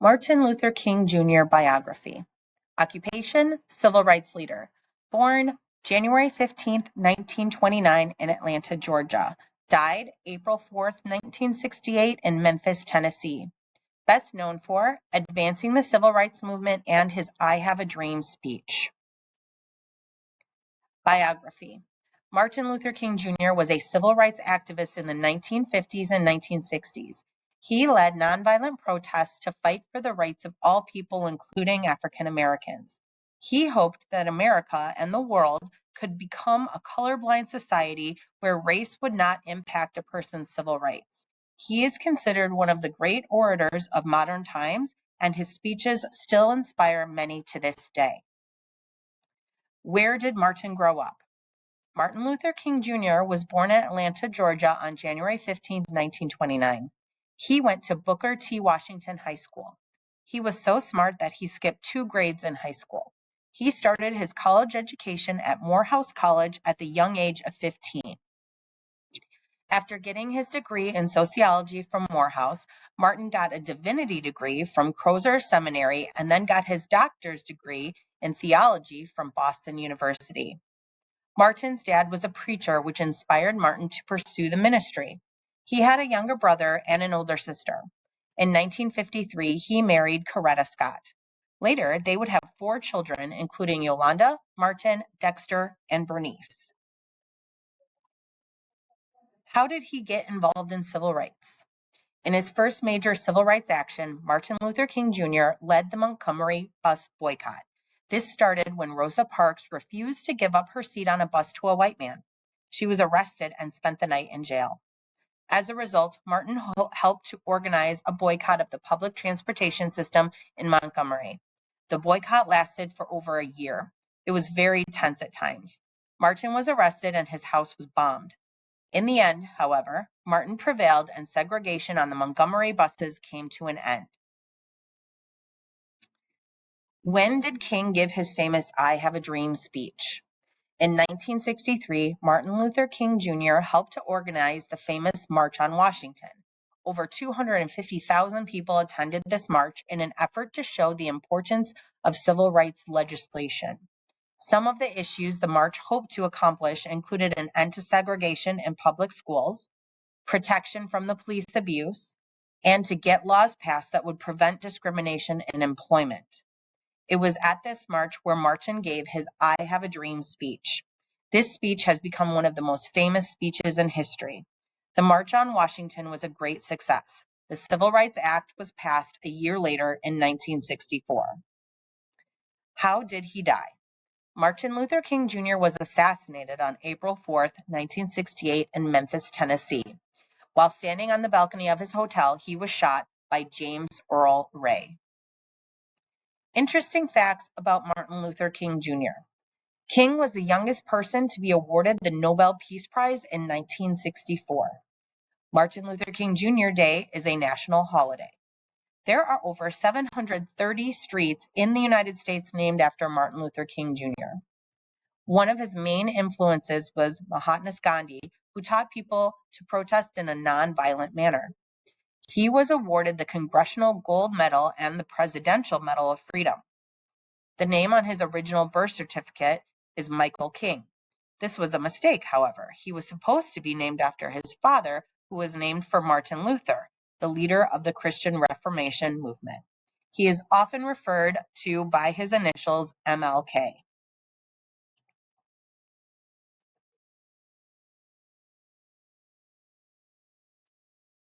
Martin Luther King Jr. Biography. Occupation, civil rights leader. Born January 15, 1929 in Atlanta, Georgia. Died April 4, 1968 in Memphis, Tennessee. Best known for advancing the civil rights movement and his I Have a Dream speech. Biography. Martin Luther King Jr. was a civil rights activist in the 1950s and 1960s. He led nonviolent protests to fight for the rights of all people, including African Americans. He hoped that America and the world could become a colorblind society where race would not impact a person's civil rights. He is considered one of the great orators of modern times, and his speeches still inspire many to this day. Where did Martin grow up? Martin Luther King Jr. was born in Atlanta, Georgia on January 15, 1929. He went to Booker T. Washington High School. He was so smart that he skipped 2 grades in high school. He started his college education at Morehouse College at the young age of 15. After getting his degree in sociology from Morehouse, Martin got a divinity degree from Crozer Seminary and then got his doctor's degree in theology from Boston University. Martin's dad was a preacher, which inspired Martin to pursue the ministry. He had a younger brother and an older sister. In 1953, he married Coretta Scott. Later, they would have 4 children, including Yolanda, Martin, Dexter, and Bernice. How did he get involved in civil rights? In his first major civil rights action, Martin Luther King Jr. led the Montgomery bus boycott. This started when Rosa Parks refused to give up her seat on a bus to a white man. She was arrested and spent the night in jail. As a result, Martin helped to organize a boycott of the public transportation system in Montgomery. The boycott lasted for over a year. It was very tense at times. Martin was arrested and his house was bombed. In the end, however, Martin prevailed and segregation on the Montgomery buses came to an end. When did King give his famous I Have a Dream speech? In 1963, Martin Luther King Jr. helped to organize the famous March on Washington. Over 250,000 people attended this march in an effort to show the importance of civil rights legislation. Some of the issues the march hoped to accomplish included an end to segregation in public schools, protection from the police abuse, and to get laws passed that would prevent discrimination in employment. It was at this march where Martin gave his I Have a Dream speech. This speech has become one of the most famous speeches in history. The March on Washington was a great success. The Civil Rights Act was passed a year later in 1964. How did he die? Martin Luther King Jr. was assassinated on April 4, 1968 in Memphis, Tennessee. While standing on the balcony of his hotel, he was shot by James Earl Ray. Interesting facts about Martin Luther King Jr. King was the youngest person to be awarded the Nobel Peace Prize in 1964. Martin Luther King Jr. Day is a national holiday. There are over 730 streets in the United States named after Martin Luther King Jr. One of his main influences was Mahatma Gandhi, who taught people to protest in a nonviolent manner. He was awarded the Congressional Gold Medal and the Presidential Medal of Freedom. The name on his original birth certificate is Michael King. This was a mistake, however. He was supposed to be named after his father, who was named for Martin Luther, the leader of the Christian Reformation movement. He is often referred to by his initials MLK.